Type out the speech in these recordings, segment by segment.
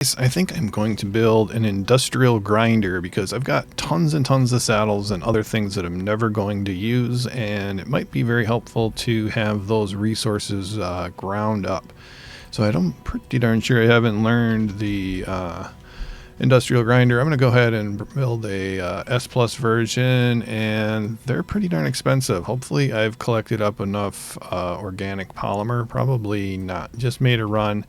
I think I'm going to build an industrial grinder because I've got tons and tons of saddles and other things that I'm never going to use, and it might be very helpful to have those resources ground up. So I'm pretty darn sure I haven't learned the industrial grinder. I'm going to go ahead and build a S Plus version, and they're pretty darn expensive. Hopefully I've collected up enough organic polymer. Probably not. Just made a run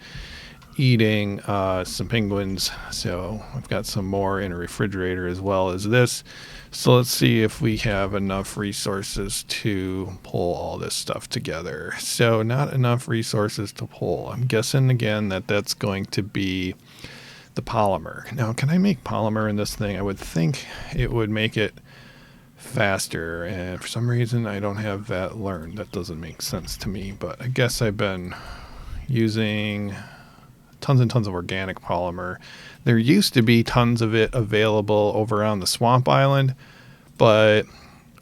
eating some penguins, so I've got some more in a refrigerator as well as this. So let's see if we have enough resources to pull all this stuff together. So not enough resources to pull. I'm guessing again that that's going to be the polymer. Now, can I make polymer in this thing? I would think it would make it faster, and for some reason I don't have that learned. That doesn't make sense to me, but I guess I've been using tons and tons of organic polymer. There used to be tons of it available over on the swamp island, but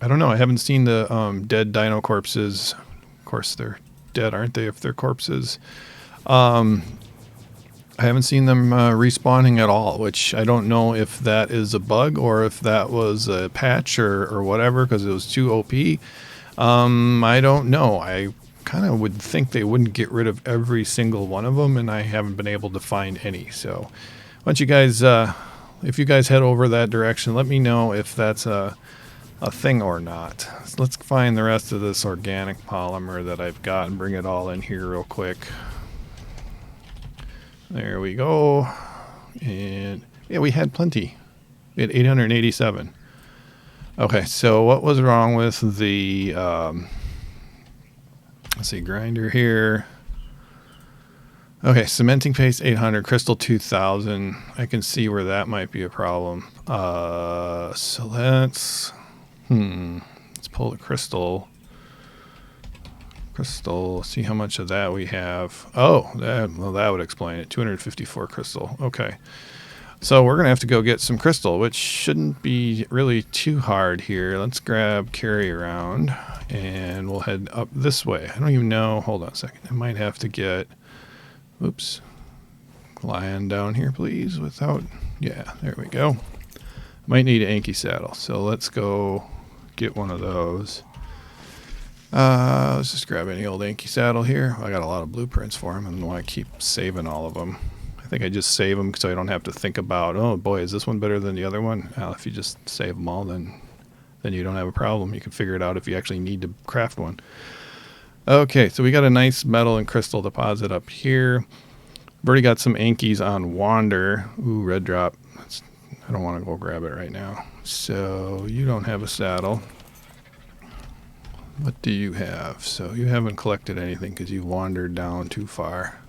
I don't know. I haven't seen the dead dino corpses. Of course, they're dead, aren't they, if they're corpses? I haven't seen them respawning at all, which I don't know if that is a bug or if that was a patch or whatever, because it was too OP. I don't know. I kind of would think they wouldn't get rid of every single one of them, and I haven't been able to find any. So why don't you guys, if you guys head over that direction, let me know if that's a thing or not. So let's find the rest of this organic polymer that I've got and bring it all in here real quick. There we go. And yeah, we had plenty. We had 887. Okay, so what was wrong with the let's see, grinder here. Okay, cementing paste 800, crystal 2000. I can see where that might be a problem. So let's pull the crystal. See how much of that we have. Oh, that would explain it. 254 crystal. Okay. So we're going to have to go get some crystal, which shouldn't be really too hard here. Let's grab carry around, and we'll head up this way. I don't even know. Hold on a second. I might have to get, oops, lion down here, please, without, yeah, there we go. Might need an Anki saddle, so let's go get one of those. Let's just grab any old Anki saddle here. I got a lot of blueprints for them, and I keep saving all of them. I think I just save them so I don't have to think about, oh boy, is this one better than the other one? Well, if you just save them all, then you don't have a problem. You can figure it out if you actually need to craft one. Okay, so we got a nice metal and crystal deposit up here. I've already got some Ankis on Wander. Ooh, red drop. I don't want to go grab it right now. So you don't have a saddle. What do you have? So you haven't collected anything because you wandered down too far.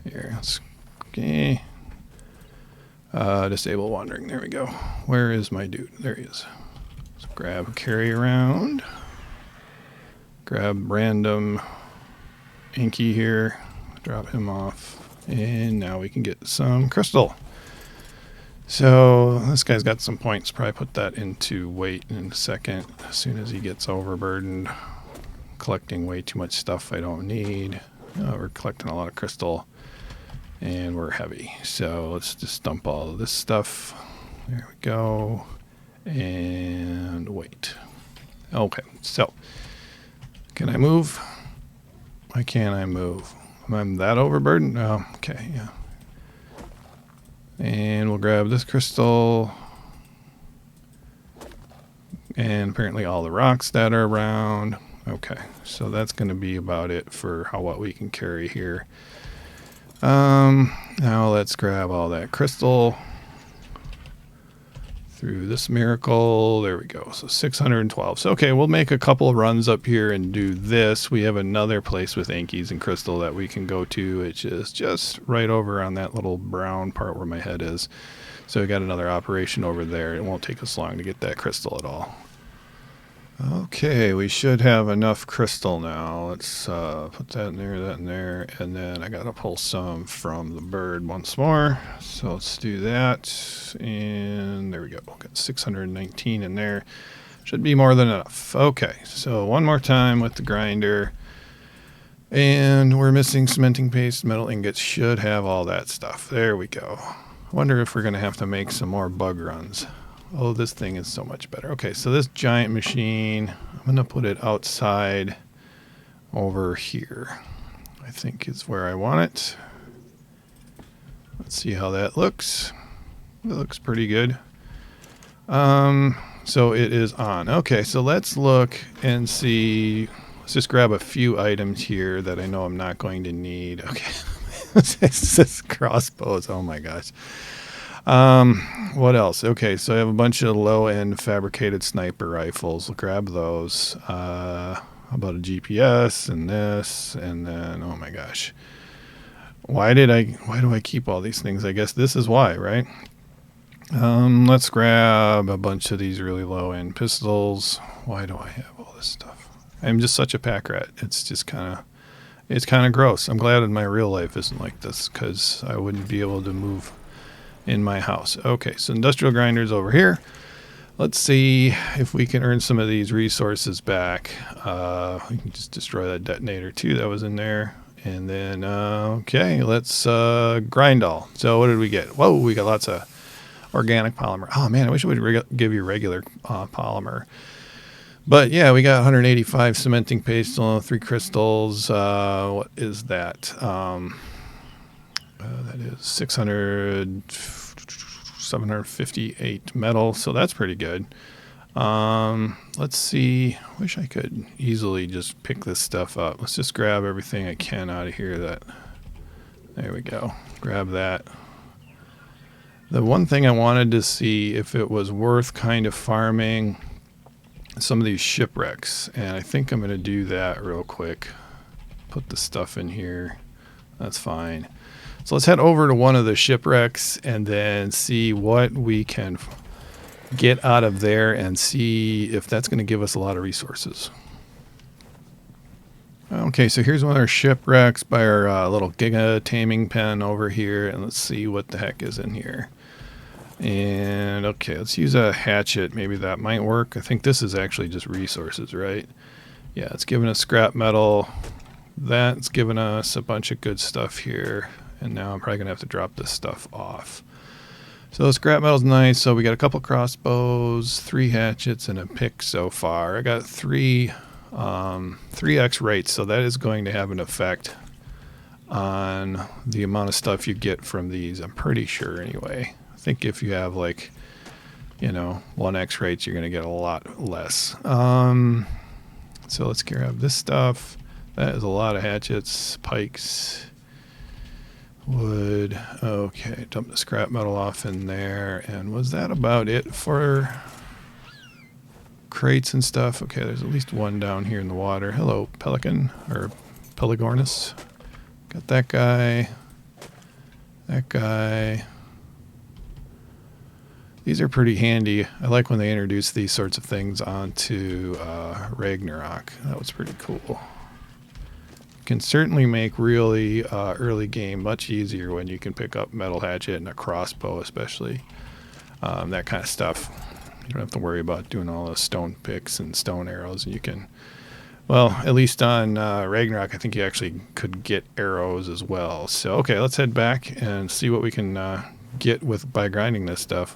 Here, let's, okay. Disable wandering. There we go. Where is my dude? There he is. Let's grab carry around. Grab random Anki here. Drop him off. And now we can get some crystal. So this guy's got some points. Probably put that into weight in a second. As soon as he gets overburdened, collecting way too much stuff I don't need. We're collecting a lot of crystal, and we're heavy. So let's just dump all of this stuff. There we go. And wait. Okay, so can I move? Why can't I move? I'm that overburdened? Oh, okay, yeah. And we'll grab this crystal. And apparently all the rocks that are around. Okay, so that's going to be about it for what we can carry here. Now let's grab all that crystal through this miracle. There we go. So 612. So okay, we'll make a couple of runs up here and do this. We have another place with Ankis and crystal that we can go to, which is just right over on that little brown part where my head is. So we got another operation over there. It won't take us long to get that crystal at all. Okay, we should have enough crystal now. Let's put that in there, and then I gotta pull some from the bird once more. So let's do that, and there we go. Got 619 in there. Should be more than enough. Okay, so one more time with the grinder. And we're missing cementing paste. Metal ingots should have all that stuff. There we go. I wonder if we're going to have to make some more bug runs. Oh, this thing is so much better. Okay, so this giant machine, I'm going to put it outside over here. I think is where I want it. Let's see how that looks. It looks pretty good. So it is on. Okay, so let's look and see. Let's just grab a few items here that I know I'm not going to need. Okay, this crossbows. Oh my gosh. What else? Okay, so I have a bunch of low-end fabricated sniper rifles. We'll grab those. How about a GPS and this, and then oh my gosh. Why do I keep all these things? I guess this is why, right? Let's grab a bunch of these really low-end pistols. Why do I have all this stuff? I'm just such a pack rat. It's just kind of gross. I'm glad my real life isn't like this, because I wouldn't be able to move in my house. Okay, so industrial grinders over here. Let's see if we can earn some of these resources back. We can just destroy that detonator too that was in there. And then, okay, let's grind all. So what did we get? Whoa, we got lots of organic polymer. Oh man, I wish I would give you regular polymer. But yeah, we got 185 cementing paste, 3 crystals. What is that? That is 758 metal, so that's pretty good. Let's see. Wish I could easily just pick this stuff up. Let's just grab everything I can out of here. There we go. Grab that. The one thing I wanted to see if it was worth kind of farming some of these shipwrecks, and I think I'm going to do that real quick. Put the stuff in here. That's fine. So let's head over to one of the shipwrecks and then see what we can get out of there and see if that's going to give us a lot of resources. Okay, so here's one of our shipwrecks by our little giga taming pen over here, and let's see what the heck is in here. And okay, let's use a hatchet. Maybe that might work. I think this is actually just resources, right? Yeah, it's giving us scrap metal. That's giving us a bunch of good stuff here. And now I'm probably going to have to drop this stuff off. So scrap metal's nice. So we got a couple crossbows, 3 hatchets, and a pick so far. I got 3x rates, so that is going to have an effect on the amount of stuff you get from these. I'm pretty sure anyway. I think if you have 1x rates, you're going to get a lot less. So let's grab this stuff. That is a lot of hatchets, pikes, wood. Okay, dump the scrap metal off in there. And was that about it for crates and stuff? Okay, there's at least one down here in the water. Hello, pelican, or Pelagornis. Got that guy. That guy. These are pretty handy. I like when they introduce these sorts of things onto Ragnarok. That was pretty cool. Can certainly make really early game much easier when you can pick up metal hatchet and a crossbow, especially that kind of stuff. You don't have to worry about doing all those stone picks and stone arrows. And you can, well, at least on Ragnarok, I think you actually could get arrows as well. So okay, let's head back and see what we can get by grinding this stuff.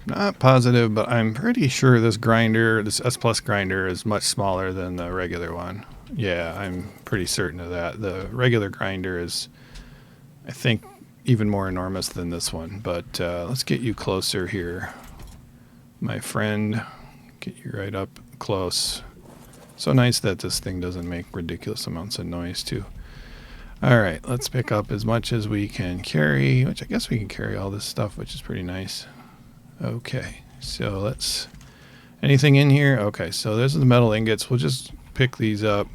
Not positive, but I'm pretty sure this grinder, this S Plus grinder, is much smaller than the regular one. Yeah, I'm pretty certain of that. The regular grinder is, I think, even more enormous than this one. But let's get you closer here, my friend. Get you right up close. So nice that this thing doesn't make ridiculous amounts of noise, too. All right, let's pick up as much as we can carry, which I guess we can carry all this stuff, which is pretty nice. Okay, so let's... Anything in here? Okay, so there's the metal ingots. We'll just pick these up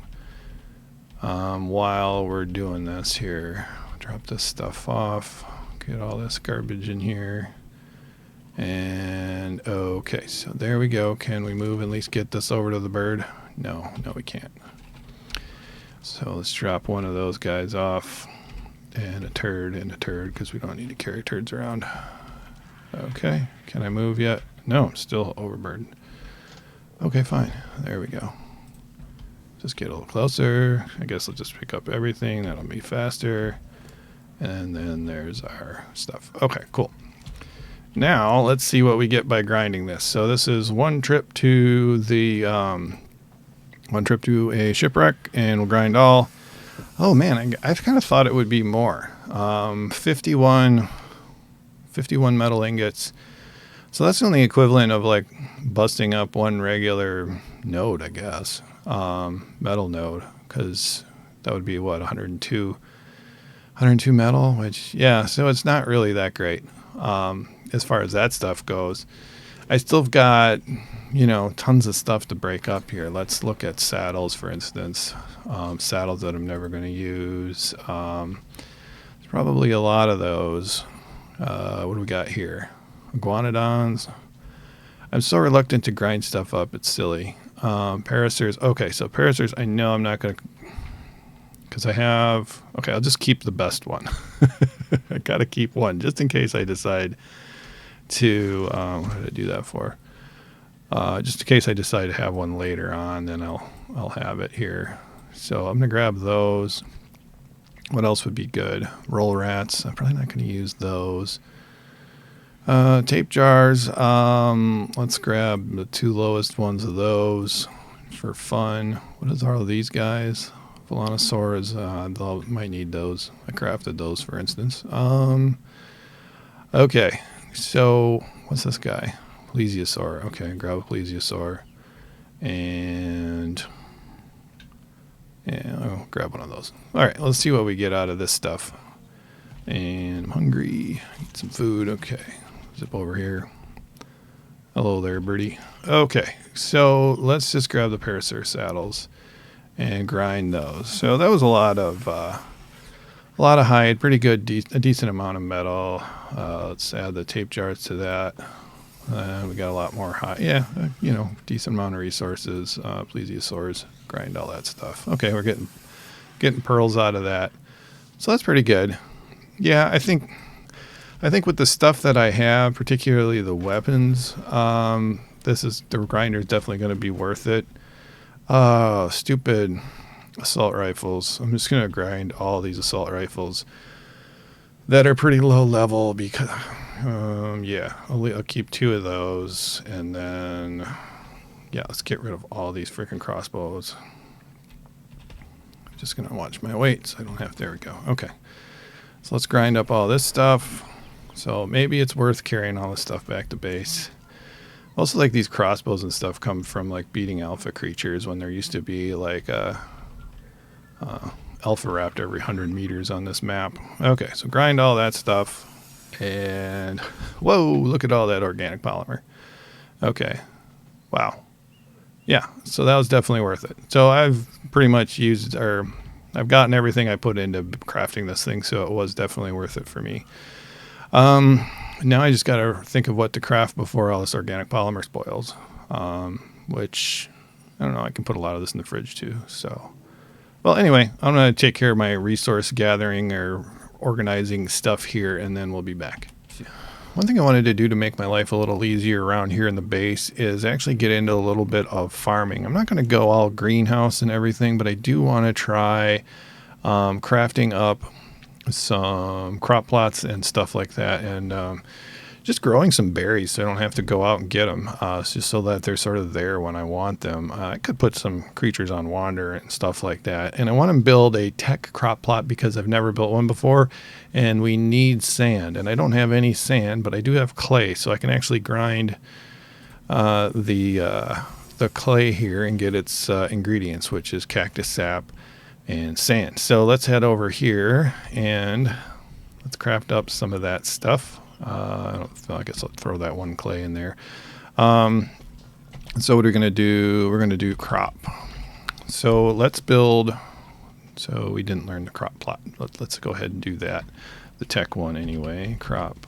while we're doing this here. Drop this stuff off. Get all this garbage in here. And okay, so there we go. Can we move at least get this over to the bird? No, we can't. So let's drop one of those guys off. And a turd, because we don't need to carry turds around. Okay, can I move yet? No, I'm still overburdened. Okay, fine. There we go. Just get a little closer. I guess I'll just pick up everything. That'll be faster. And then there's our stuff. Okay, cool. Now let's see what we get by grinding this. So this is one trip to the a shipwreck, and we'll grind all. Oh man, I've kind of thought it would be more. 51 metal ingots. So that's only equivalent of like busting up one regular node, I guess. Metal node, because that would be what, 102 metal, which, yeah, so it's not really that great as far as that stuff goes. I still have got, tons of stuff to break up here. Let's look at saddles, for instance. Saddles that I'm never going to use. There's probably a lot of those. What do we got here? Iguanodons. I'm so reluctant to grind stuff up. It's silly. Paracers. Okay, so Paracers, I know I'm not going to, because I'll just keep the best one. I got to keep one just in case I decide to, what did I do that for? Just in case I decide to have one later on, then I'll have it here. So I'm going to grab those. What else would be good? Roll rats. I'm probably not going to use those. Tape jars. Let's grab the two lowest ones of those for fun. What is all of these guys? Volanosaurs. Might need those. I crafted those, for instance. Okay. So what's this guy? Plesiosaur. Okay, grab a plesiosaur. And yeah, I'll grab one of those. All right, let's see what we get out of this stuff. And I'm hungry. Eat some food. Okay. Zip over here. Hello there, birdie. Okay, so let's just grab the Parasaur saddles and grind those. So that was a lot of hide, pretty good, a decent amount of metal. Let's add the tape jars to that. We got a lot more hide. Yeah, decent amount of resources. Plesiosaurs, grind all that stuff. Okay, we're getting pearls out of that. So that's pretty good. Yeah, I think with the stuff that I have, particularly the weapons, the grinder is definitely going to be worth it. Stupid assault rifles. I'm just going to grind all these assault rifles that are pretty low level because, I'll keep two of those, and then, let's get rid of all these freaking crossbows. I'm just going to watch my weight so I don't have to. There we go. Okay. So let's grind up all this stuff. So maybe it's worth carrying all this stuff back to base. Also, like, these crossbows and stuff come from like beating alpha creatures when there used to be like a alpha raptor every 100 meters on this map. Okay, so grind all that stuff. And whoa, look at all that organic polymer. Okay. Wow. Yeah, so that was definitely worth it. So I've pretty much I've gotten everything I put into crafting this thing, so it was definitely worth it for me. Now I just got to think of what to craft before all this organic polymer spoils, which, I don't know, I can put a lot of this in the fridge too. So, well, anyway, I'm going to take care of my resource gathering or organizing stuff here, and then we'll be back. One thing I wanted to do to make my life a little easier around here in the base is actually get into a little bit of farming. I'm not going to go all greenhouse and everything, but I do want to try crafting up some crop plots and stuff like that, and just growing some berries so I don't have to go out and get them, just so that they're sort of there when I want them. I could put some creatures on wander and stuff like that, and I want to build a tech crop plot because I've never built one before, and we need sand, and I don't have any sand, but I do have clay, so I can actually grind the clay here and get its ingredients, which is cactus sap and sand. So let's head over here and let's craft up some of that stuff. I guess I'll throw that one clay in there. So what are we going to do? We're going to do crop. So let's build. So we didn't learn the crop plot. Let's go ahead and do that. The tech one anyway, crop.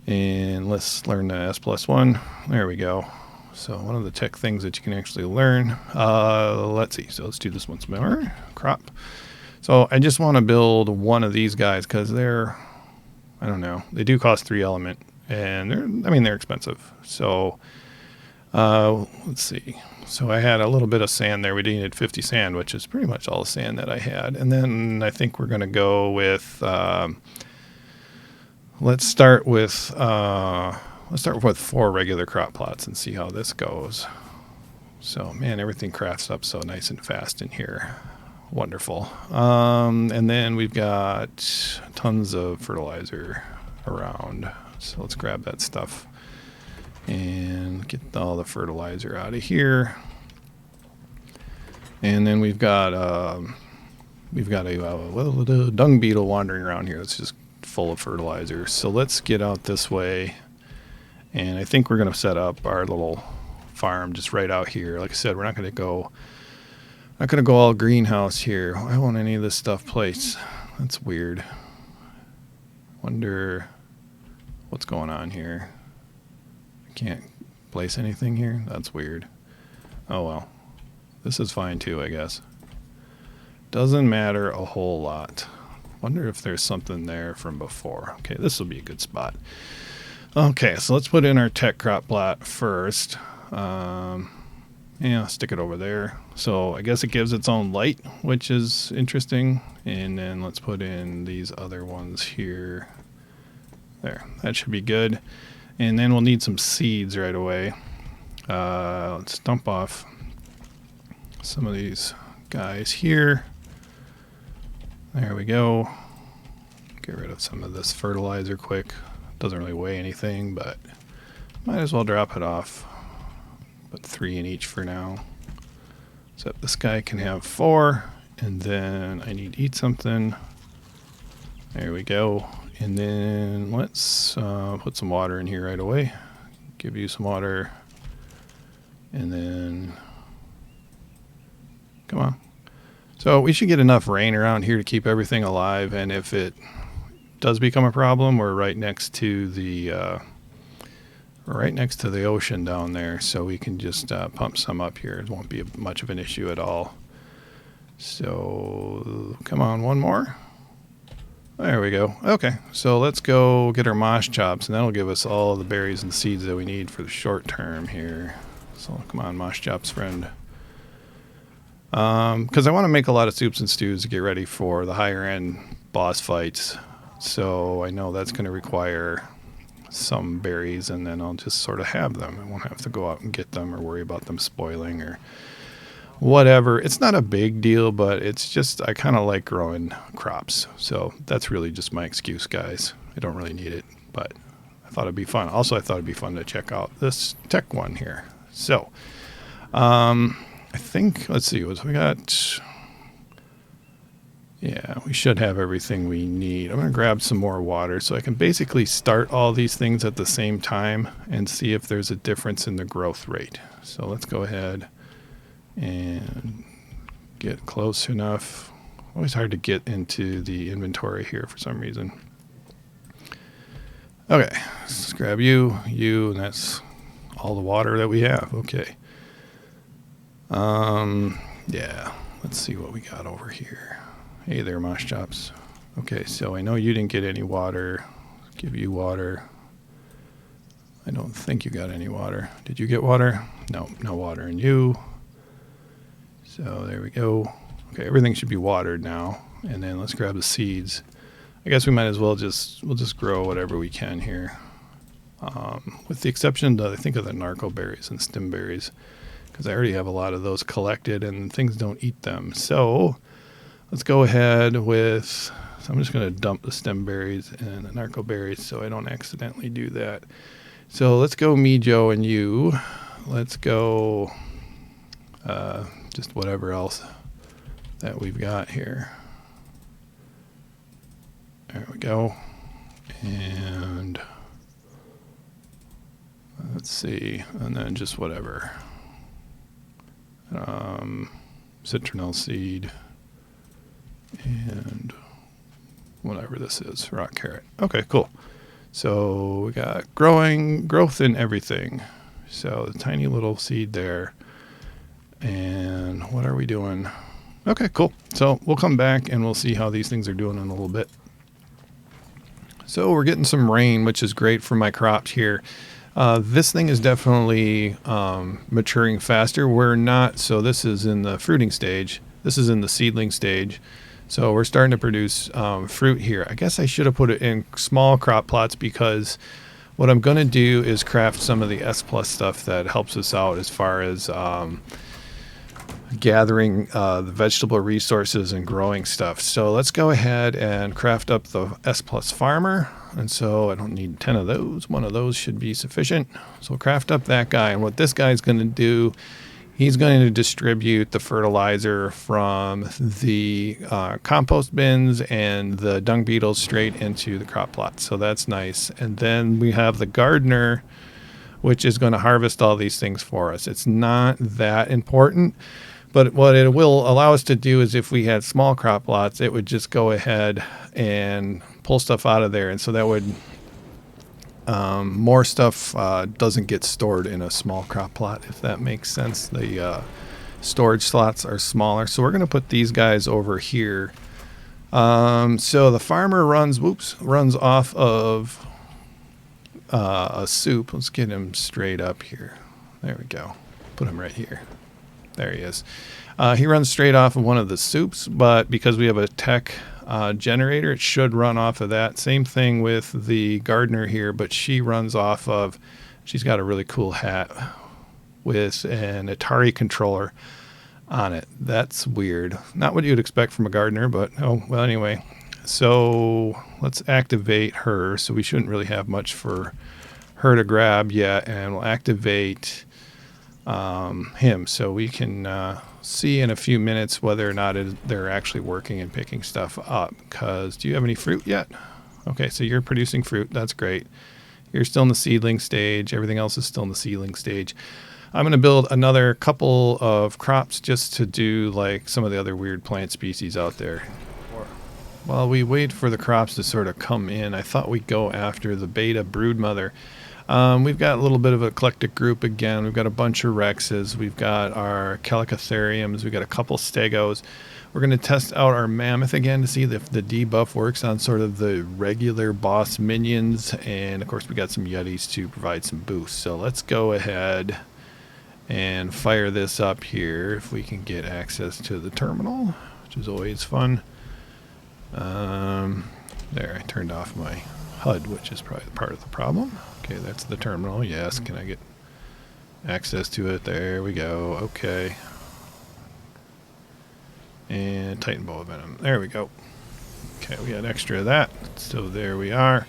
And let's learn the S+1. There we go. So one of the tech things that you can actually learn. Let's see. So let's do this once more. Crop. So I just want to build one of these guys because they're, I don't know, they do cost 3 element, and they're expensive. So Let's see. So I had a little bit of sand there. We needed 50 sand, which is pretty much all the sand that I had. And then I think we're going to go with, let's start with 4 regular crop plots and see how this goes. So, man, everything crafts up so nice and fast in here. Wonderful. And then we've got tons of fertilizer around. So let's grab that stuff and get all the fertilizer out of here. And then we've got a dung beetle wandering around here. It's just full of fertilizer. So let's get out this way. And I think we're going to set up our little farm just right out here. Like I said, we're not going to go all greenhouse here. Why won't any of this stuff place? That's weird. Wonder what's going on here. I can't place anything here. That's weird. Oh well. This is fine too, I guess. Doesn't matter a whole lot. Wonder if there's something there from before. Okay, this will be a good spot. Okay, so let's put in our tech crop plot first. Yeah, stick it over there. So I guess it gives its own light, which is interesting. And then let's put in these other ones here. There, that should be good. And then we'll need some seeds right away. Let's dump off some of these guys here. There we go. Get rid of some of this fertilizer quick. Doesn't really weigh anything, but might as well drop it off. Put 3 in each for now. So this guy can have 4, and then I need to eat something. There we go. And then let's put some water in here right away. Give you some water. And then, come on. So we should get enough rain around here to keep everything alive. And if it does become a problem, we're right next to the ocean down there, so we can just pump some up here. It won't be much of an issue at all. So come on, one more. There we go. Okay, so let's go get our mosh chops, and that'll give us all the berries and seeds that we need for the short term here. So come on, mosh chops, friend. Because I want to make a lot of soups and stews to get ready for the higher end boss fights. So I know that's going to require some berries, and then I'll just sort of have them. I won't have to go out and get them or worry about them spoiling or whatever. It's not a big deal, but it's just I kind of like growing crops. So that's really just my excuse, guys. I don't really need it, but I thought it'd be fun. Also, I thought it'd be fun to check out this tech one here. So I think, let's see, what we got. Yeah, we should have everything we need. I'm going to grab some more water so I can basically start all these things at the same time and see if there's a difference in the growth rate. So let's go ahead and get close enough. Always hard to get into the inventory here for some reason. Okay, let's grab you, and that's all the water that we have. Okay. Yeah, let's see what we got over here. Hey there, mosh chops. Okay, so I know you didn't get any water. Let's give you water. I don't think you got any water. Did you get water? No, no water in you. So there we go. Okay, everything should be watered now. And then let's grab the seeds. I guess we might as well we'll just grow whatever we can here. With the exception, I think, of the narco berries and stem berries, because I already have a lot of those collected and things don't eat them. So let's go ahead with, so I'm just going to dump the stem berries and the narco berries so I don't accidentally do that. So let's go me, Joe, and you. Let's go just whatever else that we've got here. There we go. And let's see, and then just whatever. Citronelle seed. And whatever this is, rock carrot. Okay, cool. So we got growth in everything. So the tiny little seed there. And what are we doing? Okay, cool. So we'll come back and we'll see how these things are doing in a little bit. So we're getting some rain, which is great for my crops here. This thing is definitely maturing faster. We're not, so this is in the fruiting stage. This is in the seedling stage. So we're starting to produce fruit here. I guess I should have put it in small crop plots, because what I'm going to do is craft some of the S plus stuff that helps us out as far as gathering the vegetable resources and growing stuff. So let's go ahead and craft up the S plus farmer. And so I don't need 10 of those. One of those should be sufficient. So we'll craft up that guy. And what this guy's going to do, he's going to distribute the fertilizer from the compost bins and the dung beetles straight into the crop plots. So that's nice. And then we have the gardener, which is going to harvest all these things for us. It's not that important, but what it will allow us to do is if we had small crop plots, it would just go ahead and pull stuff out of there. And so that would, more stuff doesn't get stored in a small crop plot, if that makes sense. The storage slots are smaller. So we're going to put these guys over here. So the farmer runs off of a soup. Let's get him straight up here. There we go. Put him right here. There he is. He runs straight off of one of the soups, but because we have a tech generator, it should run off of that. Same thing with the gardener here, but she runs off of, she's got a really cool hat with an Atari controller on it. That's weird. Not what you'd expect from a gardener, but oh, well, anyway. So let's activate her. So we shouldn't really have much for her to grab yet, and we'll activate him so we can see in a few minutes whether or not they're actually working and picking stuff up. Because do you have any fruit yet? Okay, so you're producing fruit. That's great. You're still in the seedling stage. Everything else is still in the seedling stage. I'm going to build another couple of crops just to do like some of the other weird plant species out there. While we wait for the crops to sort of come in, I thought we'd go after the beta broodmother. We've got a little bit of an eclectic group again. We've got a bunch of Rexes. We've got our Calicotheriums. We've got a couple Stegos. We're going to test out our Mammoth again to see if the debuff works on sort of the regular boss minions. And, of course, we got some Yetis to provide some boosts. So let's go ahead and fire this up here if we can get access to the terminal, which is always fun. There, I turned off my HUD, which is probably part of the problem. Okay, that's the terminal. Yes, can I get access to it? There we go. Okay. And Titan Boa Venom. There we go. Okay, we got extra of that. So there we are.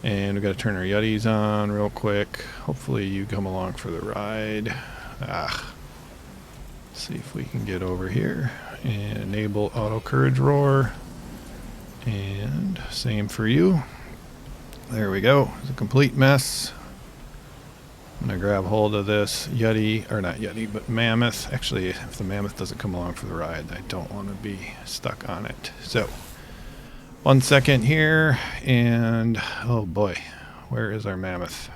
And we got to turn our Yetis on real quick. Hopefully you come along for the ride. Let's see if we can get over here and enable auto courage roar. And same for you. There we go. It's a complete mess. I'm going to grab hold of this Yeti, or not Yeti, but Mammoth. Actually, if the Mammoth doesn't come along for the ride, I don't want to be stuck on it. So, 1 second here, and oh boy, where is our Mammoth?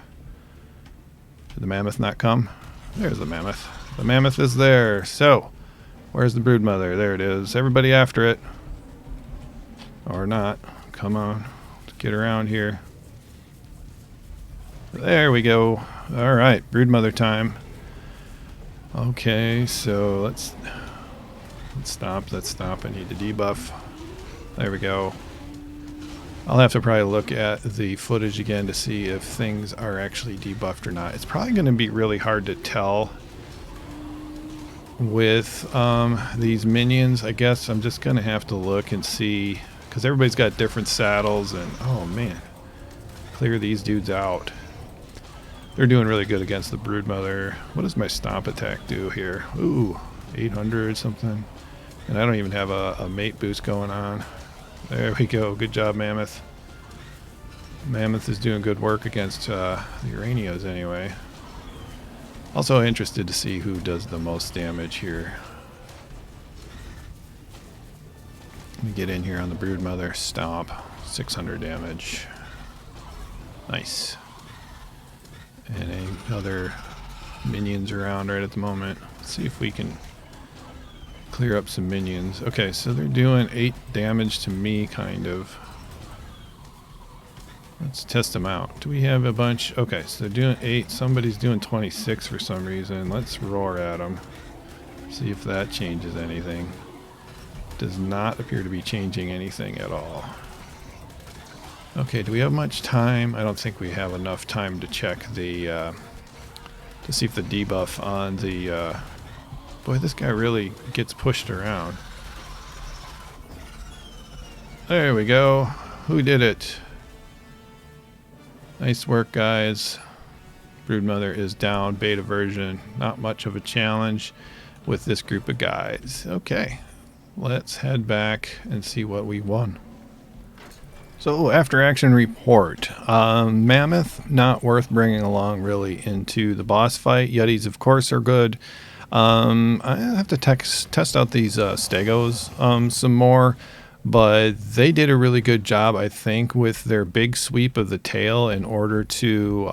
Did the Mammoth not come? There's the Mammoth. The Mammoth is there. So, where's the Broodmother? There it is. Everybody after it. Or not. Come on. Let's get around here. There we go. All right, Broodmother time. Okay, so let's stop. Let's stop. I need to debuff. There we go. I'll have to probably look at the footage again to see if things are actually debuffed or not. It's probably going to be really hard to tell with these minions. I guess I'm just going to have to look and see, because everybody's got different saddles, and oh man, clear these dudes out. They're doing really good against the Broodmother. What does my stomp attack do here? Ooh, 800 something. And I don't even have a mate boost going on. There we go. Good job, Mammoth. Mammoth is doing good work against the Uranios anyway. Also interested to see who does the most damage here. Let me get in here on the Broodmother. Stomp. 600 damage. Nice. And any other minions around right at the moment. Let's see if we can clear up some minions. Okay, so they're doing 8 damage to me, kind of. Let's test them out. Do we have a bunch? Okay, so they're doing 8. Somebody's doing 26 for some reason. Let's roar at them. See if that changes anything. Does not appear to be changing anything at all. Okay, do we have much time? I don't think we have enough time to check the, to see if the debuff on the, boy, this guy really gets pushed around. There we go. Who did it? Nice work, guys. Broodmother is down, beta version. Not much of a challenge with this group of guys. Okay, let's head back and see what we won. So, after action report. Mammoth, not worth bringing along really into the boss fight. Yetis, of course, are good. I have to test out these stegos some more. But they did a really good job, I think, with their big sweep of the tail in order to,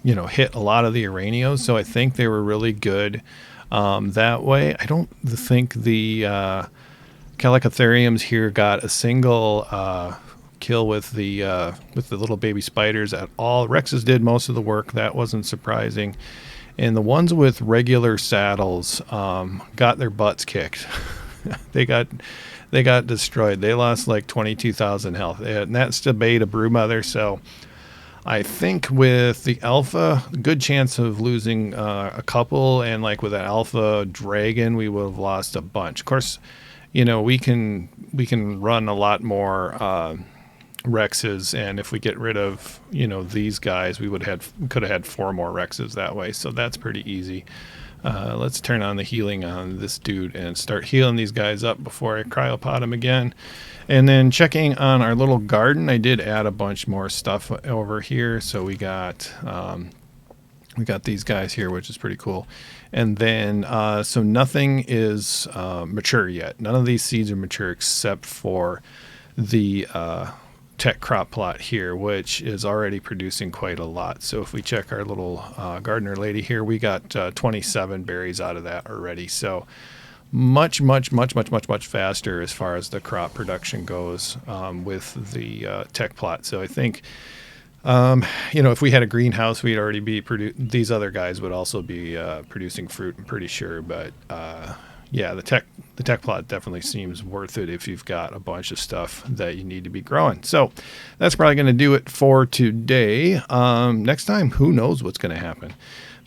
you know, hit a lot of the Iranios. So I think they were really good that way. I don't think the Calicotheriums here got a single kill with the little baby spiders at all. Rexes did most of the work. That wasn't surprising. And the ones with regular saddles got their butts kicked. They got destroyed. They lost like 22,000 health. And that's the beta Broodmother. So I think with the alpha, good chance of losing a couple. And like with an alpha dragon, we would have lost a bunch. Of course, you know, we can run a lot more Rexes, and if we get rid of, you know, these guys, we could have had 4 more Rexes that way. So that's pretty easy. Let's turn on the healing on this dude and start healing these guys up before I cryopod them again. And then checking on our little garden, I did add a bunch more stuff over here. So we got these guys here, which is pretty cool. And then so nothing is mature yet. None of these seeds are mature except for the tech crop plot here, which is already producing quite a lot. So if we check our little gardener lady here, we got 27 berries out of that already. So much faster as far as the crop production goes with the tech plot. So I think, you know, if we had a greenhouse, we'd already be these other guys would also be producing fruit, I'm pretty sure. But yeah, the tech plot definitely seems worth it if you've got a bunch of stuff that you need to be growing. So that's probably going to do it for today. Next time, who knows what's going to happen.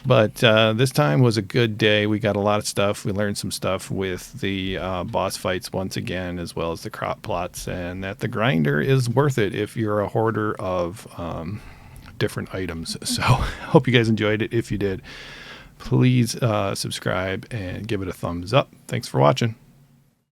But this time was a good day. We got a lot of stuff. We learned some stuff with the boss fights once again, as well as the crop plots, and that the grinder is worth it if you're a hoarder of different items. So hope you guys enjoyed it. If you did, please subscribe and give it a thumbs up. Thanks for watching.